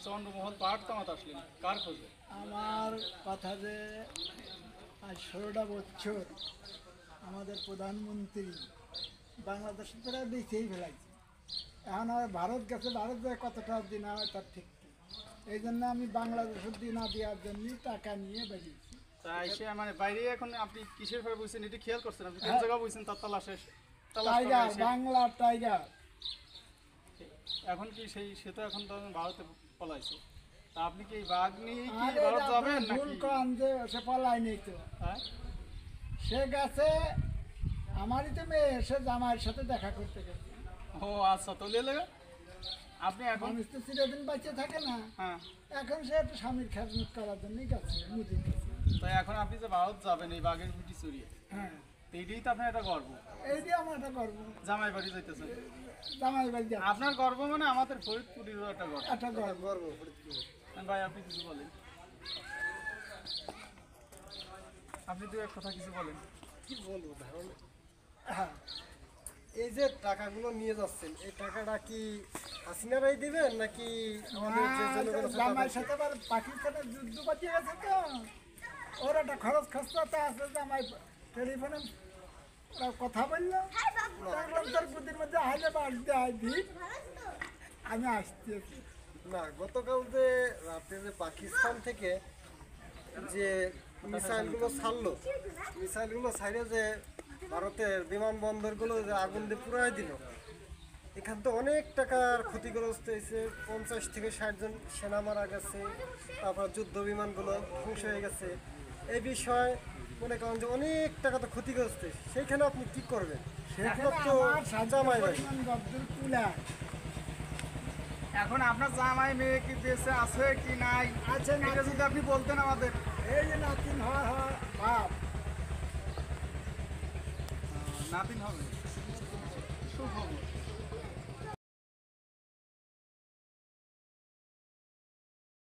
চন্দ্রমোহন পাহাড় কামাতে আসলেন কার খোঁজে? আমার কথা যে আজ 16টা বছর আমাদের প্রধানমন্ত্রী বাংলাদেশের প্রায় বেঁচেই ফেলাইছে। এখন আর ভারত গেছে, ভারত যায় কতটা দিন হয় তার ঠিক নেই। এই জন্য আমি বাংলাদেশের দিনা দেওয়ার জন্য টাকা নিয়ে বেরিয়েছি। তাই সে মানে বাইরে এখন আপনি কিসের ভাবে বুঝছেন এটি খেয়াল করছেন? আপনি কোন হ্যাঁ। জায়গা বুঝছেন তার তালাশে টাইগার, বাংলার টাইগার। এখন কি সে তো এখন তো ভারতে পলাইছে, তা আপনি কি এই বাঘ নিয়ে কি আরে ভারত যাবেন আপনি ভুল নাকি? করেন যে সে পলাই নেই তো। হ্যাঁ? সে গেছে আমারই তো মেয়ে, সে জামাইয়ের সাথে দেখা করতে গেছে। ও আচ্ছা, তো লে লেগে আপনি এখন মানুষ তো চিরদিন বাঁচে থাকে না। হ্যাঁ, এখন সে একটু স্বামীর খেজমত করার জন্যই গেছে মুদির কাছে। তাই এখন আপনি যে ভারত যাবেন এই বাঘের পিটি চড়িয়ে, হ্যাঁ, তো এইটাই তো আপনার একটা গর্ব। এই দিয়ে আমার একটা গর্ব। জামাই বাড়ি যাইতেছেন, জামাই বাড়ি যাচ্ছে। আপনার গর্ব মানে আমাদের ফরিদপুরেরও একটা গর্ব। একটা গর্ব। ভাই আপনি কিছু বলেন, আপনি দু এক কথা কিছু বলেন। কি বলবো ধারণ, হ্যাঁ, এই যে টাকাগুলো নিয়ে যাচ্ছেন, এই টাকাটা কি হাসিনারাই দিবেন নাকি আমাদের যে জনগণ আছে জামাইয়ের তাদের? সাথে আবার পাকিস্তানের যুদ্ধ বাঁচিয়ে গেছে তো, ওর একটা খরচ খরচা তো আছে। জামাই টেলিফোনে ওরা কথা বললো, দেখলাম তোর বুদ্ধির মধ্যে হাইলে বাড়তে হয় দিন আমি আসতেছি। না, গতকাল যে রাতে যে পাকিস্তান থেকে যে মিসাইলগুলো ছাড়লো, মিসাইলগুলো ছাড়ে যে ভারতের বিমানবন্দরগুলো যে আগুন দিয়ে পুরাই দিল, এখান তো অনেক টাকার ক্ষতিগ্রস্ত হয়েছে। 50 থেকে 60 জন সেনা মারা গেছে, তারপর যুদ্ধ বিমানগুলো ধ্বংস হয়ে গেছে। এই বিষয়ে মনে করেন যে অনেক টাকা তো ক্ষতিগ্রস্ত হয়েছে। সেইখানে আপনি কি করবেন? সেখানে সেখানে তো আমার সাহায্য জামাই ভাই, পরিমাণ গদ্দুর তুলা এখন আপনার জামাই মেয়ে কি দেশে আছে কি নাই আছে না? এটা যদি আপনি বলতেন আমাদের। এই যে নাতিন হয় হয় বাপ, নাতিন হবে, সুখবর।